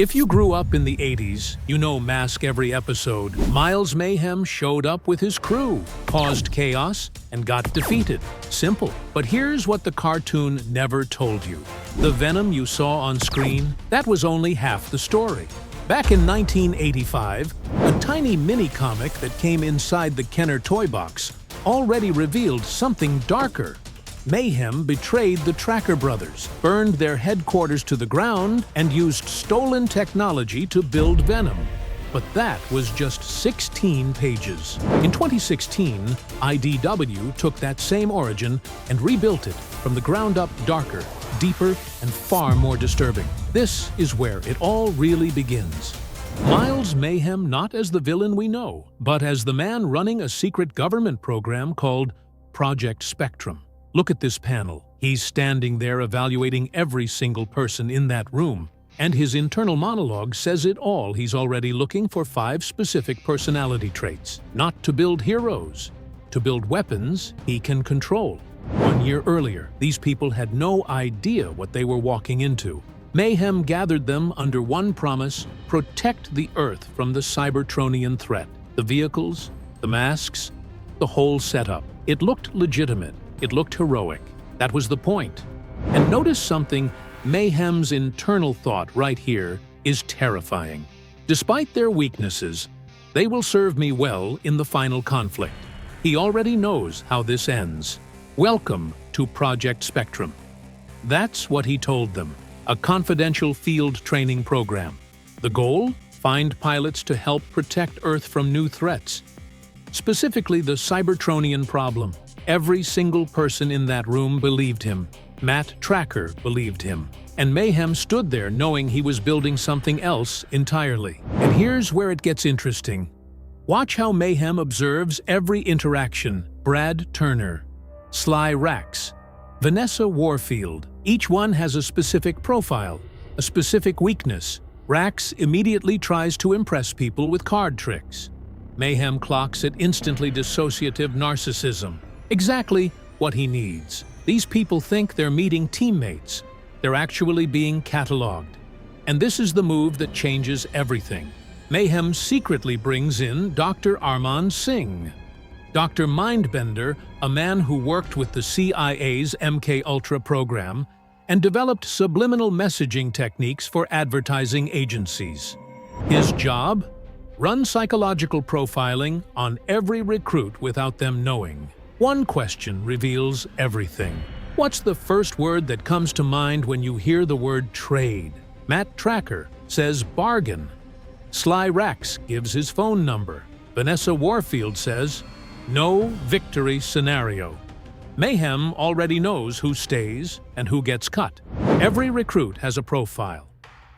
If you grew up in the 80s, you know M.A.S.K every episode. Miles Mayhem showed up with his crew, caused chaos, and got defeated. Simple. But here's what the cartoon never told you. The Venom you saw on screen, that was only half the story. Back in 1985, a tiny mini-comic that came inside the Kenner toy box already revealed something darker. Mayhem betrayed the Tracker brothers, burned their headquarters to the ground, and used stolen technology to build Venom. But that was just 16 pages. In 2016, IDW took that same origin and rebuilt it from the ground up, darker, deeper, and far more disturbing. This is where it all really begins. Miles Mayhem not as the villain we know, but as the man running a secret government program called Project Spectrum. Look at this panel. He's standing there evaluating every single person in that room, and his internal monologue says it all. He's already looking for 5 specific personality traits. Not to build heroes, to build weapons he can control. 1 year earlier, these people had no idea what they were walking into. Mayhem gathered them under one promise: protect the Earth from the Cybertronian threat. The vehicles, the masks, the whole setup. It looked legitimate. It looked heroic. That was the point. And notice something: Mayhem's internal thought right here is terrifying. Despite their weaknesses, they will serve me well in the final conflict. He already knows how this ends. Welcome to Project Spectrum. That's what he told them. A confidential field training program. The goal? Find pilots to help protect Earth from new threats. Specifically the Cybertronian problem. Every single person in that room believed him. Matt Tracker believed him. And Mayhem stood there knowing he was building something else entirely. And here's where it gets interesting. Watch how Mayhem observes every interaction. Brad Turner, Sly Rax, Vanessa Warfield. Each one has a specific profile, a specific weakness. Rax immediately tries to impress people with card tricks. Mayhem clocks at instantly dissociative narcissism. Exactly what he needs. These people think they're meeting teammates. They're actually being cataloged. And this is the move that changes everything. Mayhem secretly brings in Dr. Arman Singh, Dr. Mindbender, a man who worked with the CIA's MK Ultra program and developed subliminal messaging techniques for advertising agencies. His job? Run psychological profiling on every recruit without them knowing. One question reveals everything. What's the first word that comes to mind when you hear the word trade? Matt Tracker says bargain. Sly Rax gives his phone number. Vanessa Warfield says no victory scenario. Mayhem already knows who stays and who gets cut. Every recruit has a profile.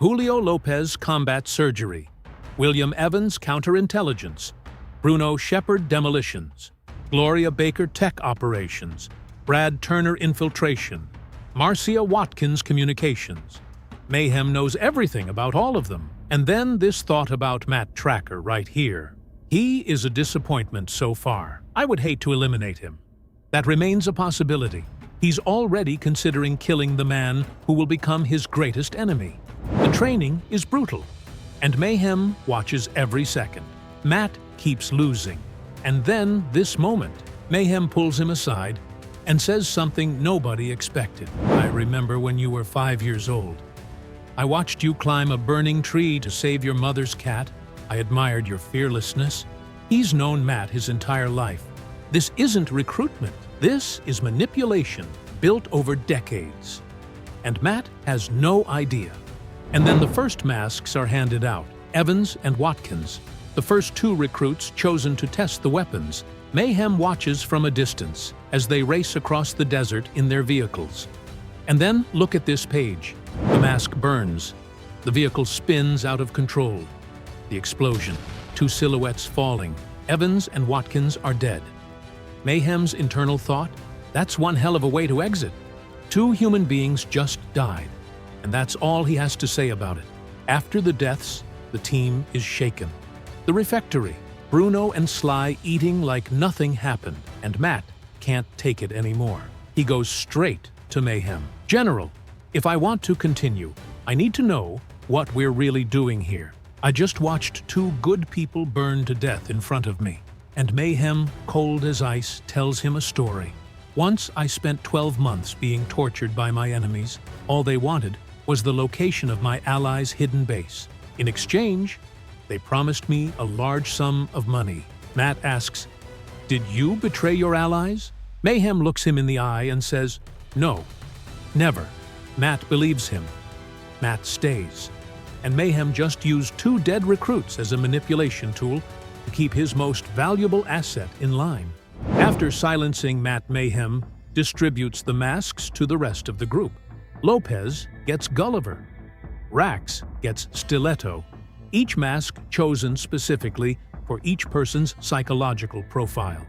Julio Lopez, combat surgery. William Evans, counterintelligence. Bruno Shepard, demolitions. Gloria Baker, tech operations. Brad Turner, infiltration. Marcia Watkins, communications. Mayhem knows everything about all of them. And then this thought about Matt Tracker right here. He is a disappointment so far. I would hate to eliminate him. That remains a possibility. He's already considering killing the man who will become his greatest enemy. The training is brutal, and Mayhem watches every second. Matt keeps losing. And then, this moment, Mayhem pulls him aside and says something nobody expected. I remember when you were 5 years old. I watched you climb a burning tree to save your mother's cat. I admired your fearlessness. He's known Matt his entire life. This isn't recruitment. This is manipulation built over decades. And Matt has no idea. And then the first masks are handed out. Evans and Watkins, the first 2 recruits chosen to test the weapons. Mayhem watches from a distance as they race across the desert in their vehicles. And then look at this page. The mask burns. The vehicle spins out of control. The explosion. 2 silhouettes falling. Evans and Watkins are dead. Mayhem's internal thought? That's one hell of a way to exit. 2 human beings just died. And that's all he has to say about it. After the deaths, the team is shaken. The refectory. Bruno and Sly eating like nothing happened. And Matt can't take it anymore. He goes straight to Mayhem. General, if I want to continue, I need to know what we're really doing here. I just watched two good people burn to death in front of me, and Mayhem, cold as ice, tells him a story. Once I spent 12 months being tortured by my enemies. All they wanted was the location of my allies' hidden base. In exchange, they promised me a large sum of money. Matt asks, "Did you betray your allies?" Mayhem looks him in the eye and says, "No, never." Matt believes him. Matt stays. And Mayhem just used two dead recruits as a manipulation tool to keep his most valuable asset in line. After silencing Matt, Mayhem distributes the masks to the rest of the group. Lopez gets Gulliver. Rax gets Stiletto, each mask chosen specifically for each person's psychological profile.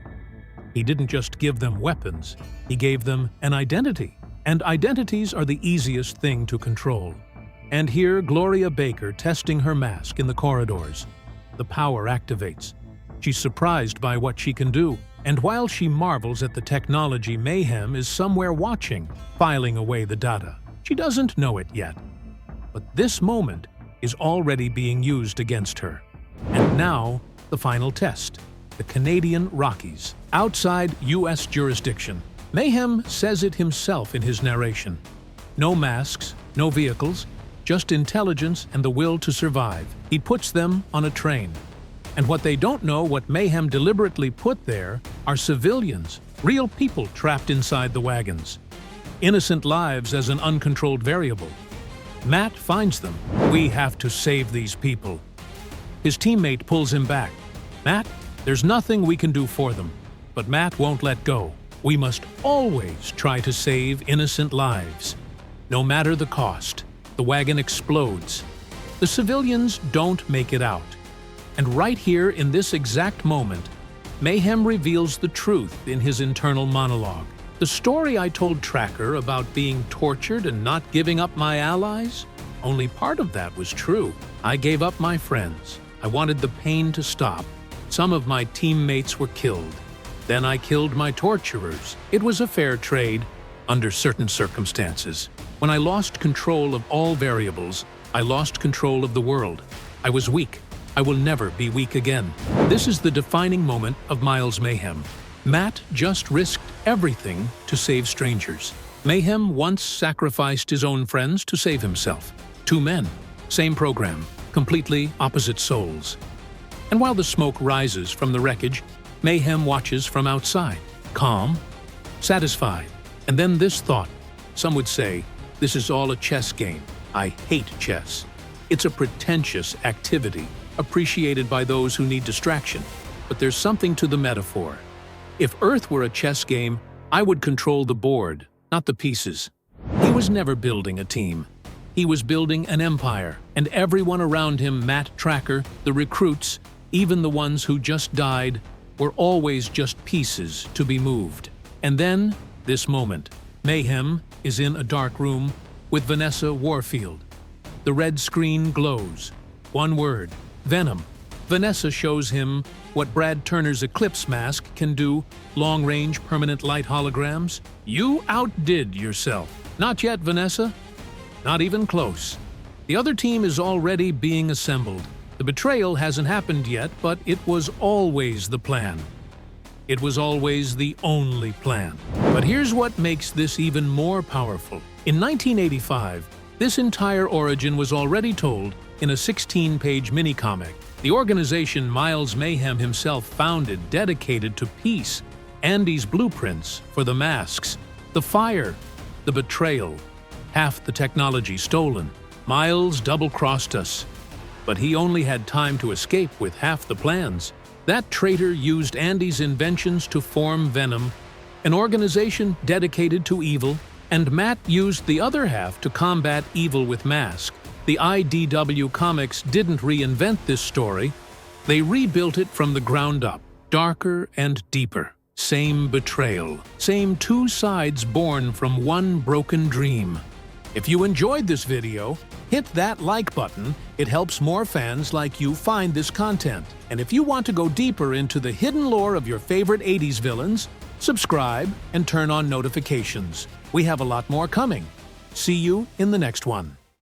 He didn't just give them weapons, he gave them an identity. And identities are the easiest thing to control. And here, Gloria Baker testing her mask in the corridors. The power activates. She's surprised by what she can do, and while she marvels at the technology, Mayhem is somewhere watching, filing away the data. She doesn't know it yet. But this moment is already being used against her. And now, the final test. The Canadian Rockies, outside U.S. jurisdiction. Mayhem says it himself in his narration. No masks, no vehicles, just intelligence and the will to survive. He puts them on a train. And what they don't know, what Mayhem deliberately put there, are civilians, real people trapped inside the wagons. Innocent lives as an uncontrolled variable. Matt finds them. We have to save these people. His teammate pulls him back. Matt, there's nothing we can do for them. But Matt won't let go. We must always try to save innocent lives. No matter the cost. The wagon explodes. The civilians don't make it out. And right here in this exact moment, Mayhem reveals the truth in his internal monologue. The story I told Tracker about being tortured and not giving up my allies? Only part of that was true. I gave up my friends. I wanted the pain to stop. Some of my teammates were killed. Then I killed my torturers. It was a fair trade, under certain circumstances. When I lost control of all variables, I lost control of the world. I was weak. I will never be weak again. This is the defining moment of Miles Mayhem. Matt just risked everything to save strangers. Mayhem once sacrificed his own friends to save himself. Two men, same program, completely opposite souls. And while the smoke rises from the wreckage, Mayhem watches from outside, calm, satisfied. And then this thought. Some would say, this is all a chess game. I hate chess. It's a pretentious activity, appreciated by those who need distraction. But there's something to the metaphor. If Earth were a chess game, I would control the board, not the pieces. He was never building a team. He was building an empire, and everyone around him, Matt, Tracker, the recruits, even the ones who just died, were always just pieces to be moved. And then, this moment. Mayhem is in a dark room with Vanessa Warfield. The red screen glows. One word, VENOM. Vanessa shows him what Brad Turner's Eclipse mask can do, long-range permanent light holograms. You outdid yourself. Not yet, Vanessa. Not even close. The other team is already being assembled. The betrayal hasn't happened yet, but it was always the plan. It was always the only plan. But here's what makes this even more powerful. In 1985, this entire origin was already told in a 16-page mini-comic. The organization Miles Mayhem himself founded, dedicated to peace, Andy's blueprints for the masks, the fire, the betrayal, half the technology stolen. Miles double-crossed us, but he only had time to escape with half the plans. That traitor used Andy's inventions to form VENOM, an organization dedicated to evil, and Matt used the other half to combat evil with M.A.S.K. The IDW comics didn't reinvent this story. They rebuilt it from the ground up, darker and deeper. Same betrayal, same two sides born from one broken dream. If you enjoyed this video, hit that like button. It helps more fans like you find this content. And if you want to go deeper into the hidden lore of your favorite 80s villains, subscribe and turn on notifications. We have a lot more coming. See you in the next one.